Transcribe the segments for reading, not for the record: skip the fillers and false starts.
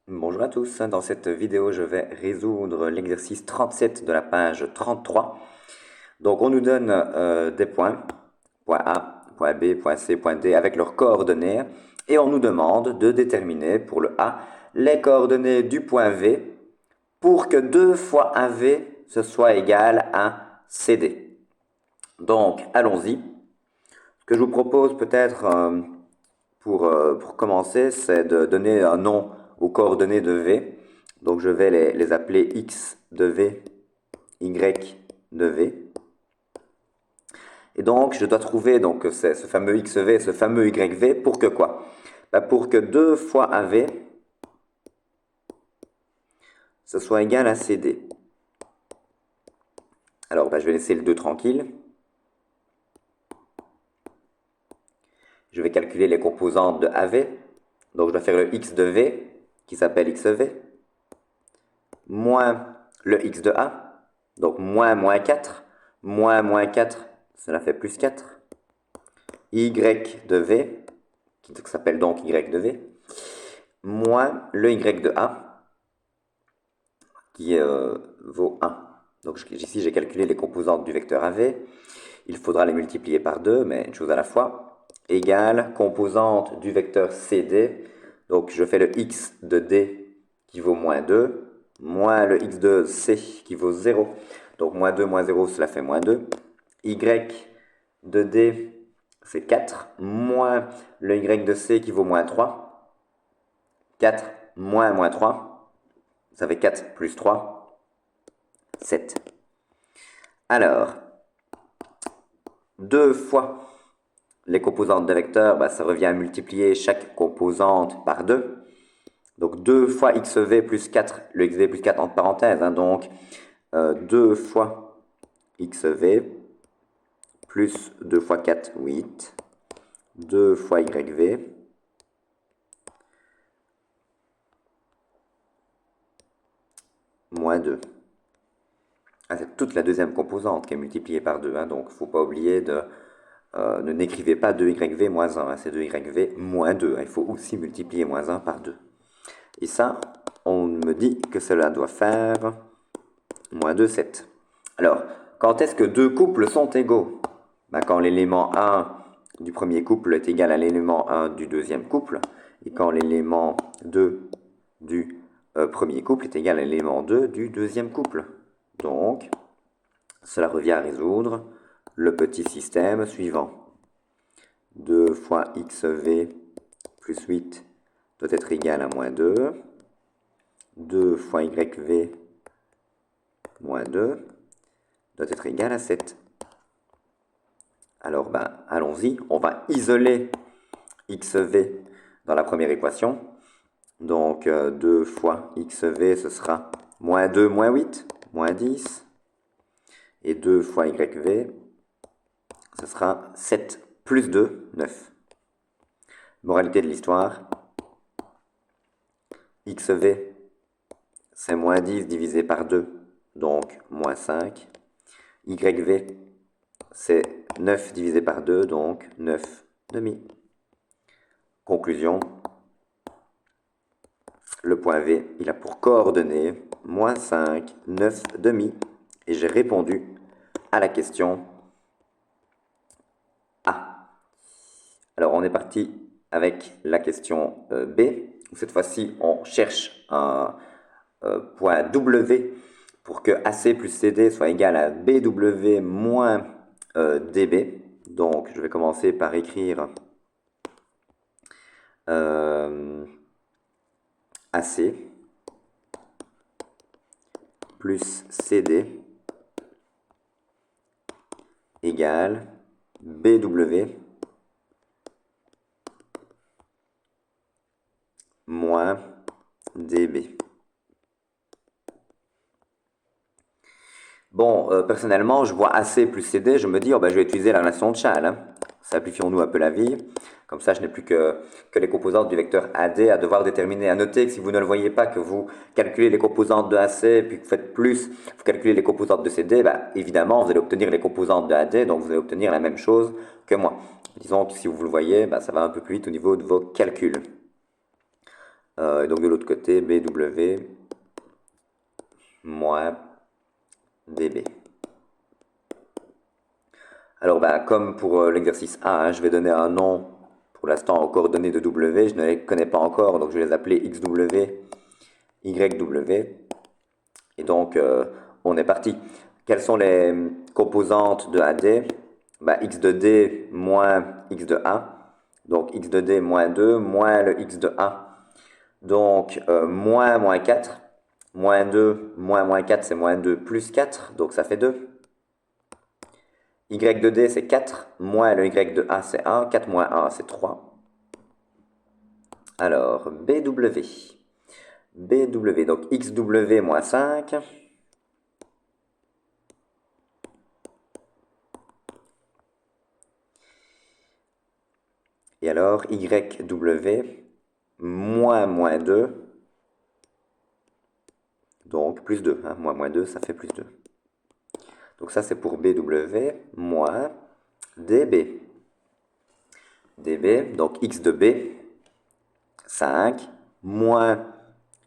Bonjour à tous, dans cette vidéo je vais résoudre l'exercice 37 de la page 33. Donc on nous donne des points, point A, point B, point C, point D avec leurs coordonnées et on nous demande de déterminer pour le A les coordonnées du point V pour que 2 fois AV ce soit égal à CD. Donc allons-y. Ce que je vous propose peut-être pour commencer, c'est de donner un nom aux coordonnées de V. Donc je vais les appeler X de V, Y de V. Et donc je dois trouver donc, ce fameux XV, ce fameux YV, pour que quoi? Pour que 2 fois AV, ce soit égal à CD. Alors je vais laisser le 2 tranquille. Je vais calculer les composantes de AV. Donc je dois faire le X de V, qui s'appelle XV, moins le X de A, donc moins 4, moins 4, cela fait plus 4, Y de V, qui s'appelle donc Y de V, moins le Y de A, qui vaut 1. Donc ici j'ai calculé les composantes du vecteur AV, il faudra les multiplier par 2, mais une chose à la fois, égale composante du vecteur CD, donc je fais le X de D qui vaut moins 2, moins le X de C qui vaut 0, donc moins 0 cela fait moins 2, Y de D c'est 4, moins le Y de C qui vaut moins 3, 4 moins 3, ça fait 4 plus 3, 7. Alors, 2 fois les composantes de vecteurs, ça revient à multiplier chaque composante par 2. Donc 2 fois xv plus 4, le xv plus 4 entre parenthèses, donc 2 fois xv plus 2 fois 4, 8, 2 fois yv, moins 2. C'est toute la deuxième composante qui est multipliée par 2, donc il ne faut pas oublier ne n'écrivez pas 2yv moins 1, c'est 2yv moins 2, il faut aussi multiplier moins 1 par 2. Et ça, on me dit que cela doit faire moins 2, 7. Alors, quand est-ce que deux couples sont égaux? Quand l'élément 1 du premier couple est égal à l'élément 1 du deuxième couple, et quand l'élément 2 du premier couple est égal à l'élément 2 du deuxième couple. Donc, cela revient à résoudre le petit système suivant. 2 fois xv plus 8 doit être égal à moins 2. 2 fois yv moins 2 doit être égal à 7. Alors, allons-y. On va isoler xv dans la première équation. Donc, 2 fois xv, ce sera moins 2, moins 8, moins 10. Et 2 fois yv, ce sera 7 plus 2, 9. Moralité de l'histoire. xv, c'est moins 10 divisé par 2, donc moins 5. Yv, c'est 9 divisé par 2, donc 9 demi. Conclusion, le point V, il a pour coordonnées moins 5, 9 demi. Et j'ai répondu à la question A. Alors on est parti avec la question B. Cette fois-ci, on cherche un point W pour que AC plus CD soit égal à BW moins DB. Donc je vais commencer par écrire AC plus CD égale BW moins DB. Bon, personnellement, je vois AC plus CD, je me dis, je vais utiliser la relation de Chasles. Simplifions-nous un peu la vie. Comme ça, je n'ai plus que les composantes du vecteur AD à devoir déterminer. À noter que si vous ne le voyez pas, que vous calculez les composantes de AC, puis que vous faites plus, vous calculez les composantes de CD, évidemment, vous allez obtenir les composantes de AD, donc vous allez obtenir la même chose que moi. Disons que si vous le voyez, ça va un peu plus vite au niveau de vos calculs. Et donc de l'autre côté, BW moins DB. Alors bah, comme pour l'exercice A, hein, je vais donner un nom pour l'instant aux coordonnées de W, je ne les connais pas encore, donc je vais les appeler XW, YW. Et donc on est parti. Quelles sont les composantes de AD? Bah, X de D moins X de A. Donc X de D moins 2 moins le X de A. Donc moins 4. Moins 2 moins 4, c'est moins 2 plus 4, donc ça fait 2. Y de D, c'est 4, moins le Y de A, c'est 1. 4 moins 1, c'est 3. Alors, BW. BW, donc XW moins 5. Et alors, YW moins 2. Donc, plus 2. Hein, moins 2, ça fait plus 2. Donc ça, c'est pour BW moins DB. DB, donc X de B, 5, moins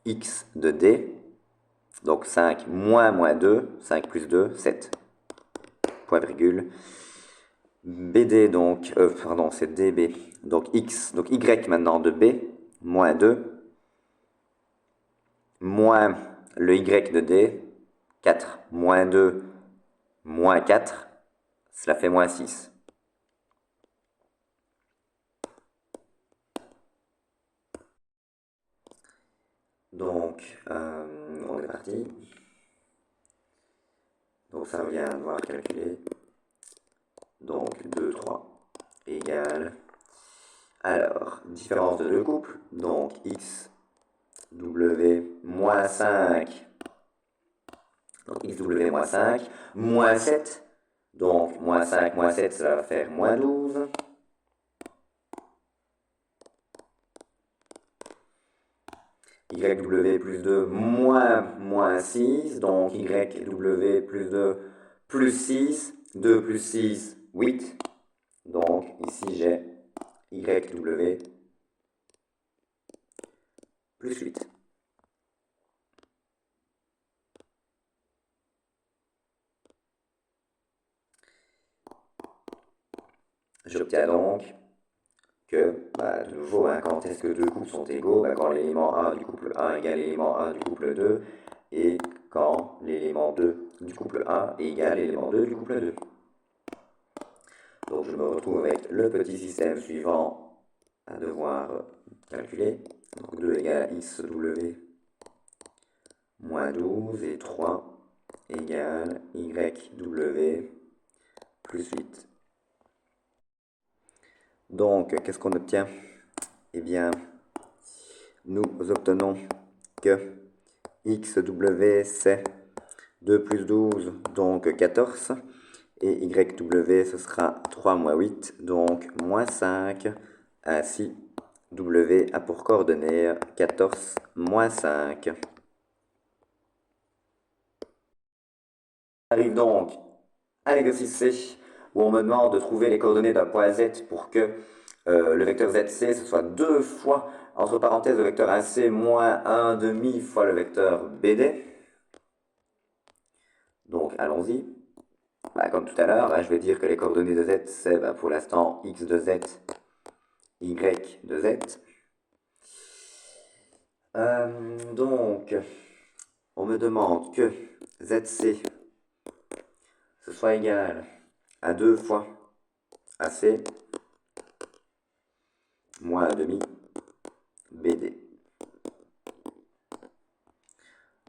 X de D, donc 5 moins 2, 5 plus 2, 7. Point virgule. BD, donc, pardon, c'est DB, donc X, donc Y maintenant de B, moins 2, moins le Y de D, 4, moins 2, moins 4, cela fait moins 6. Donc, on est parti. Donc ça revient à devoir calculer. Donc 2, 3 égale. Alors, différence de deux couples. Donc x, w, moins 5. Donc xw moins 5. Moins 7. Donc moins 5, moins 7, ça va faire moins 12. YW plus 2 moins 6. Donc YW plus 2 plus 6. 2 plus 6, 8. Donc ici j'ai YW plus 8. J'obtiens donc que, de nouveau, hein, quand est-ce que deux couples sont égaux? Quand l'élément 1 du couple 1 égale l'élément 1 du couple 2, et quand l'élément 2 du couple 1 égale l'élément 2 du couple 2. Donc je me retrouve avec le petit système suivant à devoir calculer. Donc 2 égale XW moins 12 et 3 égale YW plus 8. Donc qu'est-ce qu'on obtient? Eh bien, nous obtenons que XW c'est 2 plus 12, donc 14. Et YW ce sera 3 moins 8, donc moins 5. Ainsi, W a pour coordonnées 14 moins 5. On arrive donc à l'exercice C, où on me demande de trouver les coordonnées d'un point Z pour que le vecteur ZC ce soit 2 fois, entre parenthèses, le vecteur AC moins 1 demi fois le vecteur BD. Donc allons-y. Comme tout à l'heure, je vais dire que les coordonnées de Z, c'est pour l'instant X de Z, Y de Z. Donc, on me demande que ZC, ce soit égal à 2 fois AC moins 1 demi BD.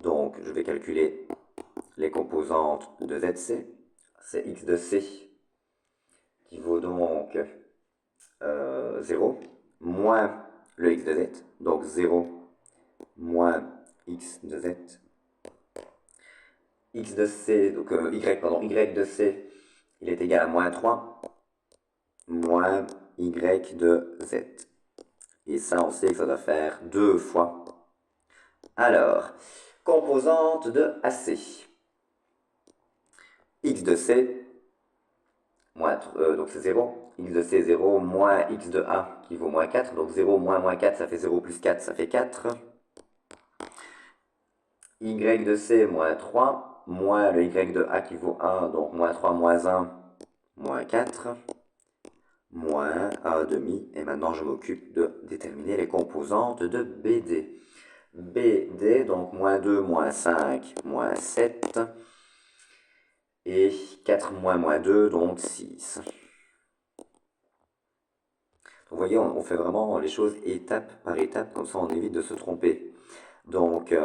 Donc, je vais calculer les composantes de ZC. C'est X de C qui vaut donc 0 moins le X de Z. Donc 0 moins X de Z. X de C, donc Y de C, il est égal à moins 3 moins Y de Z. Et ça, on sait que ça doit faire 2 fois. Alors, composante de AC. X de C, donc c'est 0, x de C 0 moins x de A qui vaut moins 4. Donc 0 moins 4, ça fait 0 plus 4, ça fait 4. Y de C moins 3, moins le Y de A qui vaut 1, donc moins 3 moins 1, moins 4, moins 1 demi. Et maintenant, je m'occupe de déterminer les composantes de BD. BD, donc moins 2, moins 5, moins 7. Et 4 moins 2, donc 6. Vous voyez, on fait vraiment les choses étape par étape, comme ça on évite de se tromper. Donc,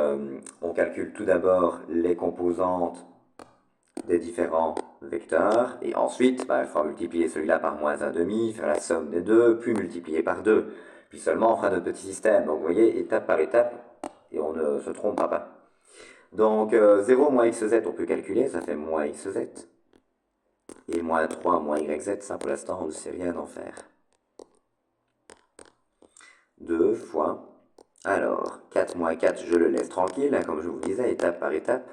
on calcule tout d'abord les composantes des différents vecteurs, et ensuite, il faudra multiplier celui-là par moins 1,5, faire la somme des deux, puis multiplier par 2. Puis seulement on fera notre petit système. Donc, vous voyez, étape par étape, et on ne se trompera pas. Donc, 0 moins xz, on peut calculer, ça fait moins xz. Et moins 3 moins yz, ça pour l'instant, on ne sait rien en faire. 2 fois... Alors, 4 moins 4, je le laisse tranquille, hein, comme je vous disais, étape par étape.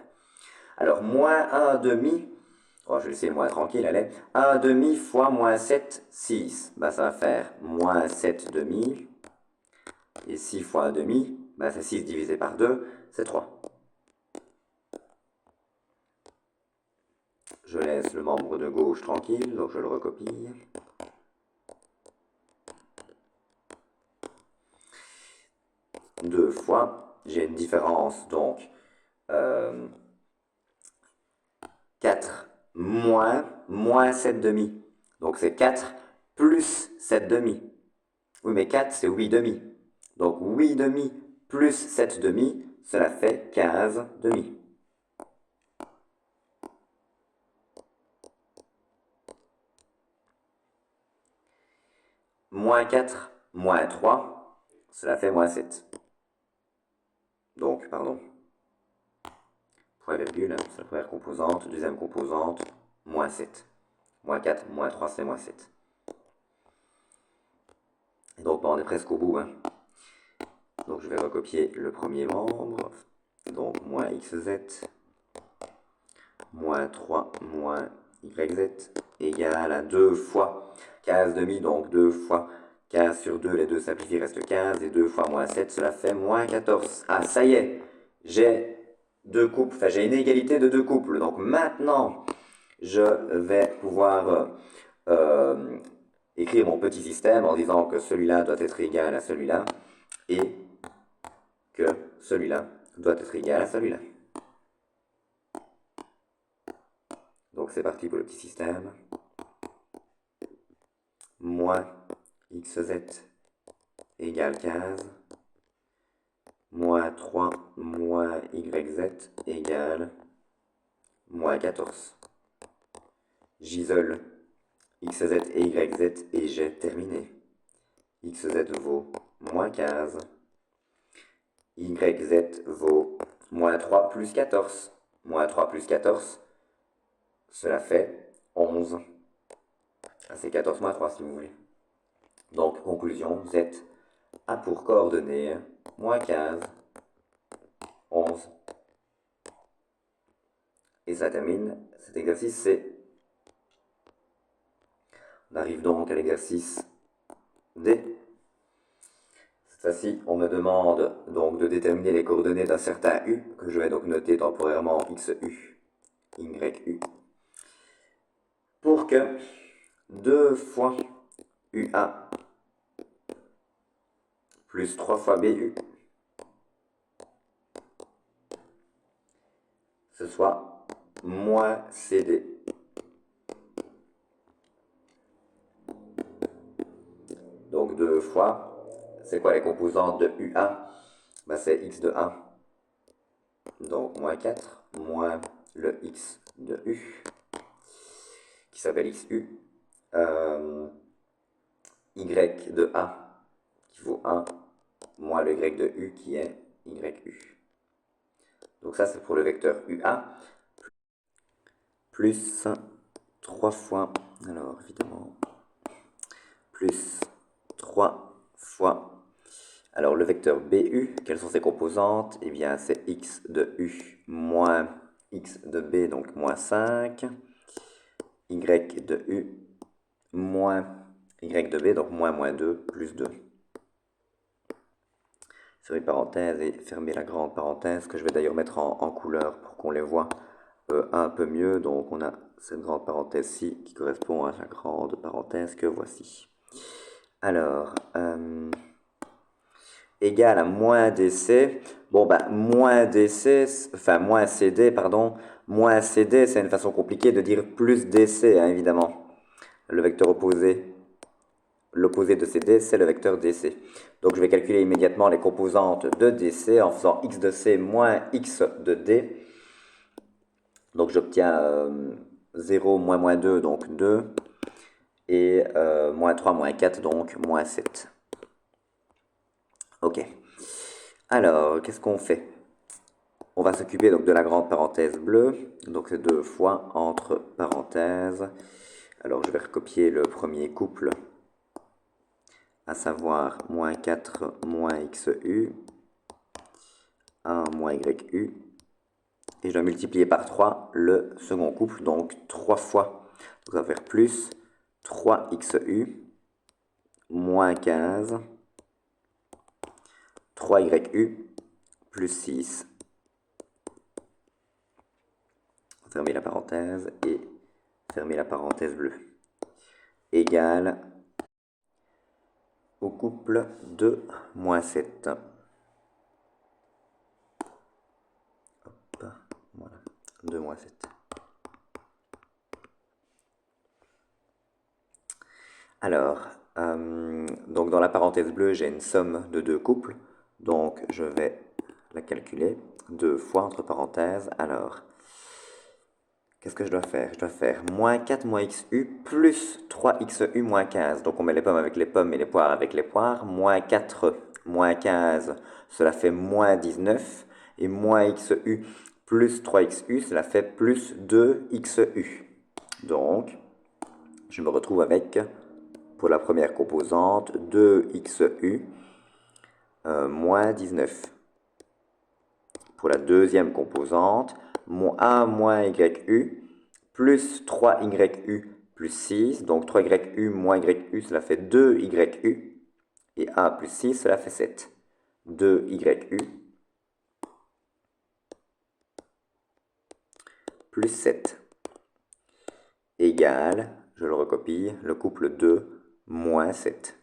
Alors, moins 1 demi, oh, je vais laisser moins tranquille, allez. 1 demi fois moins 7, 6. Ça va faire moins 7 demi. Et 6 fois 1 demi, c'est 6 divisé par 2, c'est 3. Je laisse le membre de gauche tranquille, donc je le recopie. 2 fois, j'ai une différence, donc 4 moins 7 demi. Donc c'est 4 plus 7 demi. Oui, mais 4, c'est 8 demi. Donc 8 demi plus 7 demi, cela fait 15 demi. Moins 4, moins 3, cela fait moins 7. Donc, pardon. Point virgule, c'est la première composante. Deuxième composante, moins 7. Moins 4, moins 3, c'est moins 7. Et donc, on est presque au bout. Hein. Donc, je vais recopier le premier membre. Donc, moins xz, moins 3, moins yz, égale à 2 fois 15 demi, donc 2 fois 15 sur 2, les deux simplifient, reste 15, et 2 fois moins 7, cela fait moins 14. Ah, ça y est, j'ai deux couples, enfin j'ai une égalité de deux couples. Donc maintenant, je vais pouvoir écrire mon petit système en disant que celui-là doit être égal à celui-là, et que celui-là doit être égal à celui-là. Donc c'est parti pour le petit système. Moins xz égale 15, moins 3 moins yz égale moins 14. J'isole xz et yz et j'ai terminé. Xz vaut moins 15, yz vaut moins 3 plus 14. Moins 3 plus 14, cela fait 11. C'est 14 moins 3 si vous voulez. Donc, conclusion, z a pour coordonnées moins 15, 11. Et ça termine cet exercice C. On arrive donc à l'exercice D. Cette fois-ci, on me demande donc de déterminer les coordonnées d'un certain U, que je vais donc noter temporairement XU, YU, pour que 2 fois UA plus 3 fois BU, ce soit moins CD. Donc 2 fois, c'est quoi les composantes de UA? C'est X de 1. Donc moins 4, moins le X de U, qui s'appelle XU. Y de A, qui vaut 1, moins le Y de U, qui est YU. Donc ça, c'est pour le vecteur UA. Plus 3 fois, alors évidemment, plus 3 fois, alors le vecteur BU, quelles sont ses composantes? Eh bien, c'est X de U moins X de B, donc moins 5. Y de U moins y de b, donc moins 2 plus 2. Fermer parenthèse et fermer la grande parenthèse, que je vais d'ailleurs mettre en couleur pour qu'on les voit un peu mieux. Donc on a cette grande parenthèse-ci qui correspond à la grande parenthèse que voici. Alors, égal à moins DC. Bon, bah, moins DC, enfin, moins CD, pardon. Moins CD, c'est une façon compliquée de dire plus DC, hein, évidemment. Le vecteur opposé, l'opposé de CD, c'est le vecteur DC. Donc, je vais calculer immédiatement les composantes de DC en faisant x de C moins x de D. Donc, j'obtiens 0, moins 2, donc 2. Et moins 3, moins 4, donc moins 7. Ok. Alors, qu'est-ce qu'on fait? On va s'occuper donc de la grande parenthèse bleue. Donc c'est 2 fois entre parenthèses. Alors je vais recopier le premier couple, à savoir moins 4 moins XU, 1 moins YU. Et je dois multiplier par 3 le second couple, donc 3 fois. Donc ça va faire plus 3XU, moins 15, 3YU, plus 6. Fermer la parenthèse et fermer la parenthèse bleue. Égale au couple de moins 7. Hop, voilà, 2 moins 7. Alors, donc dans la parenthèse bleue, j'ai une somme de deux couples. Donc, je vais la calculer. 2 fois entre parenthèses. Alors, qu'est-ce que je dois faire? Je dois faire moins 4 moins XU plus 3XU moins 15. Donc, on met les pommes avec les pommes et les poires avec les poires. Moins 4 moins 15, cela fait moins 19. Et moins XU plus 3XU, cela fait plus 2XU. Donc, je me retrouve avec, pour la première composante, 2XU moins 19. Pour la deuxième composante, 1 moins YU plus 3YU plus 6. Donc 3YU moins YU, cela fait 2YU. Et 1 plus 6, cela fait 7. 2YU plus 7 égale, je le recopie, le couple 2 moins 7.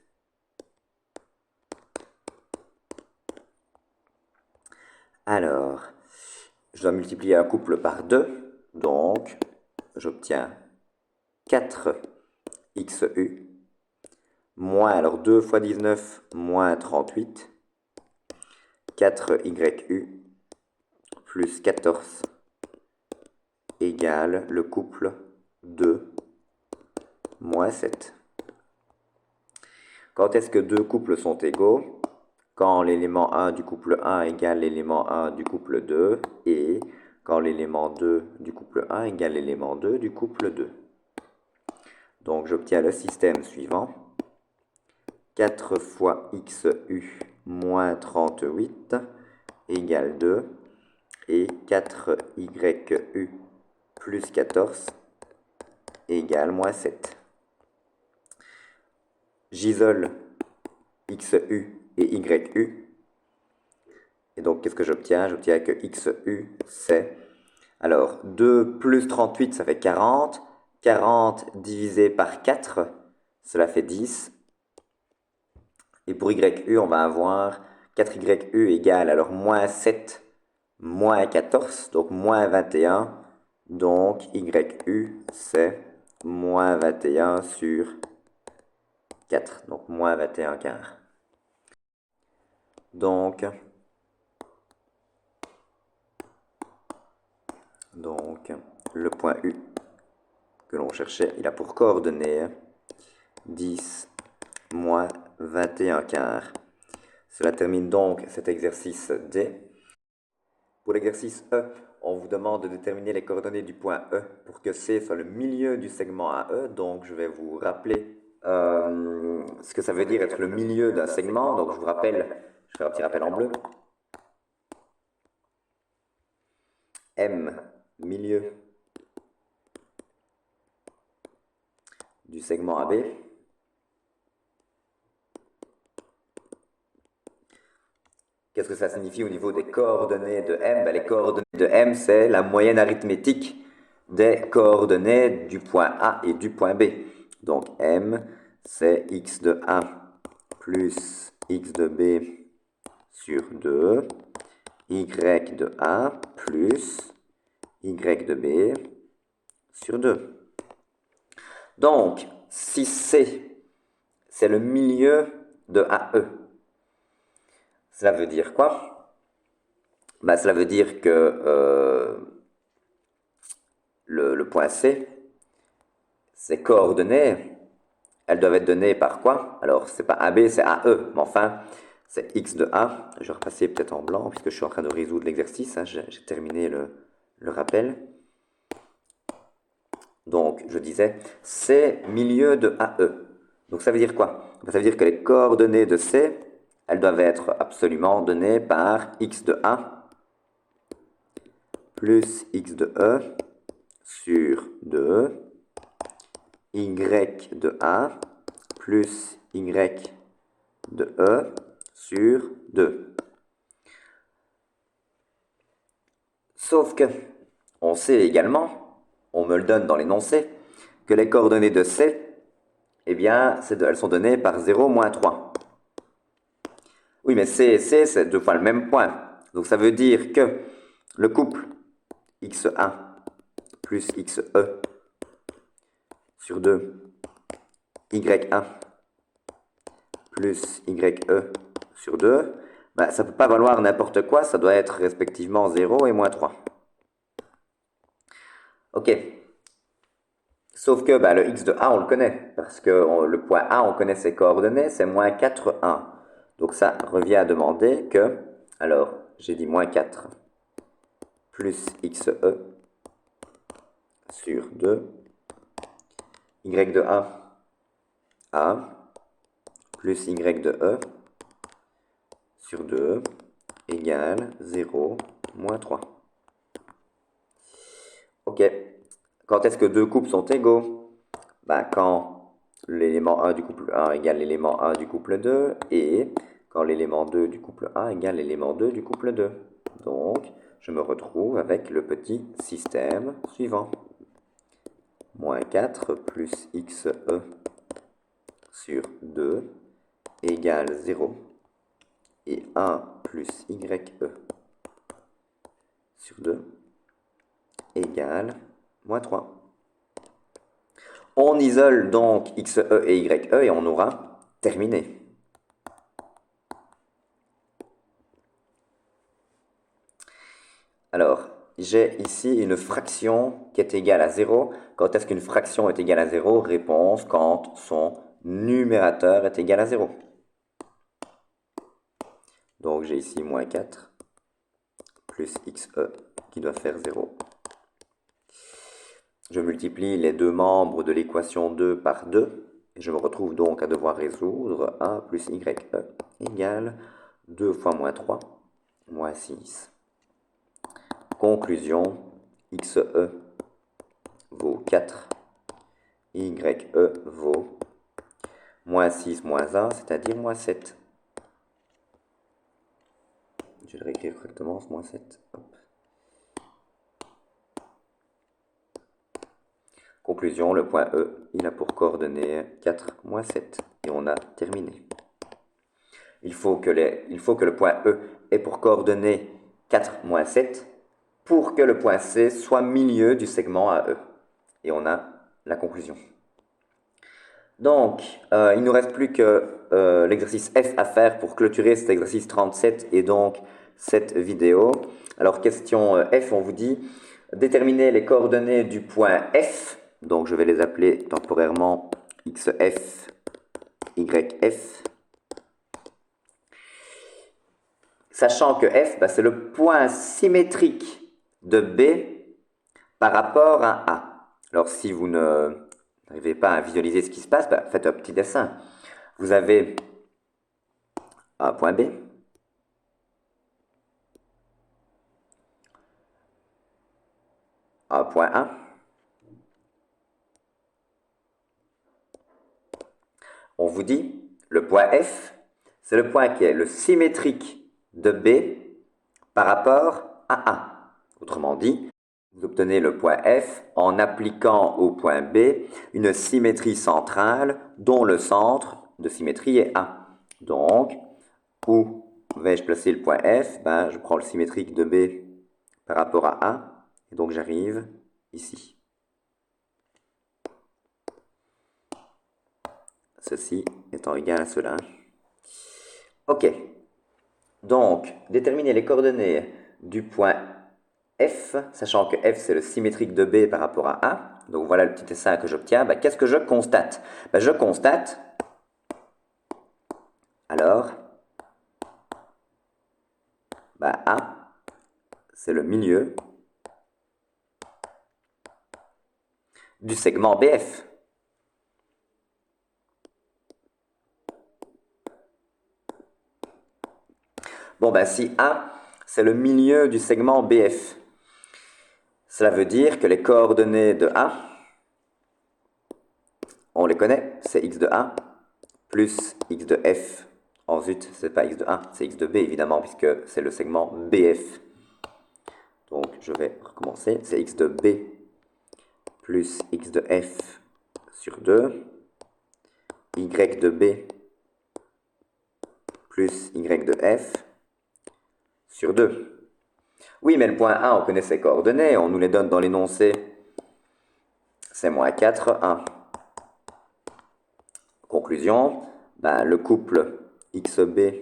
Alors, je dois multiplier un couple par 2, donc j'obtiens 4XU, moins, alors 2 fois 19, moins 38, 4YU, plus 14, égale le couple 2, moins 7. Quand est-ce que deux couples sont égaux? Quand l'élément 1 du couple 1 égale l'élément 1 du couple 2, et quand l'élément 2 du couple 1 égale l'élément 2 du couple 2. Donc j'obtiens le système suivant. 4 fois XU moins 38 égale 2, et 4YU plus 14 égale moins 7. J'isole XU et YU. Et donc, qu'est-ce que j'obtiens? J'obtiens que XU, c'est... Alors, 2 plus 38, ça fait 40. 40 divisé par 4, cela fait 10. Et pour YU, on va avoir 4YU égale, alors moins 7, moins 14, donc moins 21. Donc, YU, c'est moins 21 sur 4, donc moins 21 quart. Donc, le point U que l'on cherchait, il a pour coordonnées 10 moins 21 quart. Cela termine donc cet exercice D. Pour l'exercice E, on vous demande de déterminer les coordonnées du point E pour que C soit le milieu du segment AE. Donc, je vais vous rappeler ce que ça veut dire être le milieu d'un segment. Donc, je vous rappelle, je fais un petit rappel en bleu. M, milieu du segment AB. Qu'est-ce que ça signifie au niveau des coordonnées de M? Ben, les coordonnées de M, c'est la moyenne arithmétique des coordonnées du point A et du point B. Donc M, c'est x de A plus x de B sur 2, y de A plus y de B sur 2. Donc, si C, c'est le milieu de AE, cela veut dire quoi? Ben, cela veut dire que le point C, ses coordonnées, elles doivent être données par quoi? Alors, c'est pas AB, c'est AE, mais enfin, c'est x de A. Je vais repasser peut-être en blanc, puisque je suis en train de résoudre l'exercice, hein, j'ai terminé le rappel. Donc, je disais, c'est milieu de AE. Donc, ça veut dire quoi? Ça veut dire que les coordonnées de C, elles doivent être absolument données par x de A plus x de E sur 2, y de A plus y de E sur 2. Sauf que, on sait également, on me le donne dans l'énoncé, que les coordonnées de C, eh bien, elles sont données par 0, moins 3. Oui, mais C et C, c'est deux fois le même point. Donc ça veut dire que le couple XA plus XE sur 2, YA plus YE sur 2, ben, ça ne peut pas valoir n'importe quoi, ça doit être respectivement 0 et moins 3. Ok. Sauf que ben, le x de A, on le connaît, parce que le point A, on connaît ses coordonnées, c'est moins 4, 1. Donc ça revient à demander que, alors, j'ai dit moins 4 plus XE sur 2, Y de A plus Y de E sur 2 égale 0 moins 3. Ok. Quand est-ce que deux couples sont égaux? Ben, quand l'élément 1 du couple 1 égale l'élément 1 du couple 2 et quand l'élément 2 du couple 1 égale l'élément 2 du couple 2. Donc, je me retrouve avec le petit système suivant. Moins 4 plus XE sur 2 égale 0 et 1 plus YE sur 2 égale moins 3. On isole donc XE et YE et on aura terminé. Alors, j'ai ici une fraction qui est égale à 0. Quand est-ce qu'une fraction est égale à 0? Réponse, quand son numérateur est égal à 0. Donc j'ai ici moins 4 plus XE qui doit faire 0. Je multiplie les deux membres de l'équation 2 par 2. Et je me retrouve donc à devoir résoudre 1 plus YE égale 2 fois moins 3, moins 6. Conclusion, XE vaut 4, YE vaut moins 6 moins 1, c'est-à-dire moins 7. Je vais le réécrire correctement, c'est moins 7. Hop. Conclusion, le point E, il a pour coordonnées 4, moins 7. Et on a terminé. Il faut que le point E ait pour coordonnées 4, moins 7 pour que le point C soit milieu du segment AE. Et on a la conclusion. Donc, il ne nous reste plus que l'exercice F à faire pour clôturer cet exercice 37 et donc cette vidéo. Alors, question F, on vous dit déterminer les coordonnées du point F. Donc, je vais les appeler temporairement XF, YF. Sachant que F, c'est le point symétrique de B par rapport à A. Alors, si vous n'arrivez pas à visualiser ce qui se passe, faites un petit dessin. Vous avez un point B, un point A, on vous dit, le point F, c'est le point qui est le symétrique de B par rapport à A. Autrement dit, vous obtenez le point F en appliquant au point B une symétrie centrale dont le centre de symétrie est A. Donc, où vais-je placer le point F? Ben, je prends le symétrique de B par rapport à A, et donc j'arrive ici. Ceci étant égal à cela. Ok. Donc, déterminer les coordonnées du point F, sachant que F c'est le symétrique de B par rapport à A. Donc voilà le petit dessin que j'obtiens. Ben, qu'est-ce que je constate? Ben, je constate, alors, ben, A c'est le milieu du segment BF. Bon, ben si A, c'est le milieu du segment BF, cela veut dire que les coordonnées de A, on les connaît, c'est x de A plus x de F. En zut, c'est pas x de A, c'est x de B évidemment, puisque c'est le segment BF. Donc je vais recommencer, c'est x de B plus x de F sur 2, y de B plus y de F sur 2. Oui, mais le point A, on connaît ses coordonnées, on nous les donne dans l'énoncé. C'est moins 4, 1. Conclusion, ben, le couple xb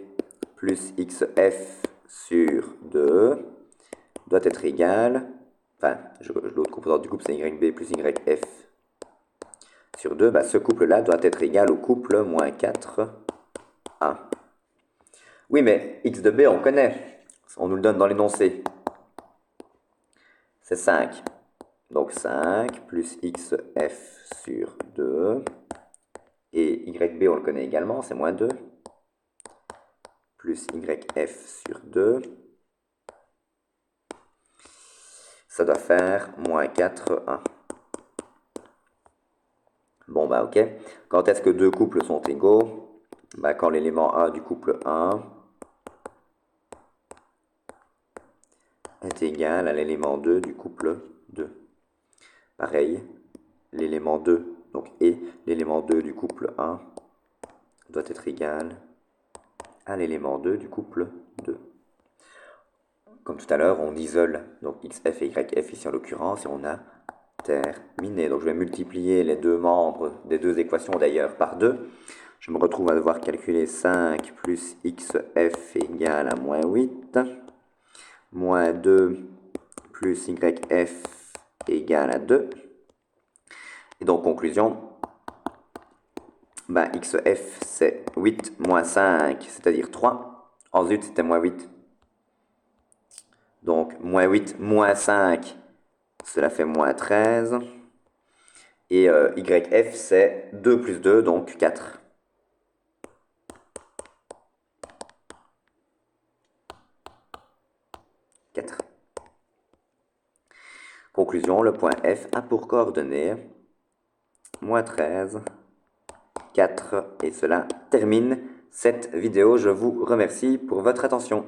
plus xf sur 2 doit être égal, enfin, l'autre composante du couple c'est yb plus yf sur 2, ben, ce couple-là doit être égal au couple moins 4, 1. Oui, mais x de b, on connaît, on nous le donne dans l'énoncé. C'est 5. Donc 5 plus xf sur 2. Et yb, on le connaît également, c'est moins 2. Plus yf sur 2. Ça doit faire moins 4, 1. Bon, bah ok. Quand est-ce que deux couples sont égaux? Bah, quand l'élément A du couple 1 est égal à l'élément 2 du couple 2. Pareil, l'élément 2, donc et l'élément 2 du couple 1 doit être égal à l'élément 2 du couple 2. Comme tout à l'heure, on isole donc xf et yf ici en l'occurrence et on a terminé. Donc je vais multiplier les deux membres des deux équations d'ailleurs par 2. Je me retrouve à devoir calculer 5 plus xf égale à moins 8. Moins 2 plus yf égale à 2. Et donc conclusion, ben, xf c'est 8 moins 5, c'est-à-dire 3. En zut, c'était moins 8. Donc moins 8 moins 5, cela fait moins 13. Et yf c'est 2 plus 2, donc 4. Conclusion, le point F a pour coordonnées moins 13, 4, et cela termine cette vidéo. Je vous remercie pour votre attention.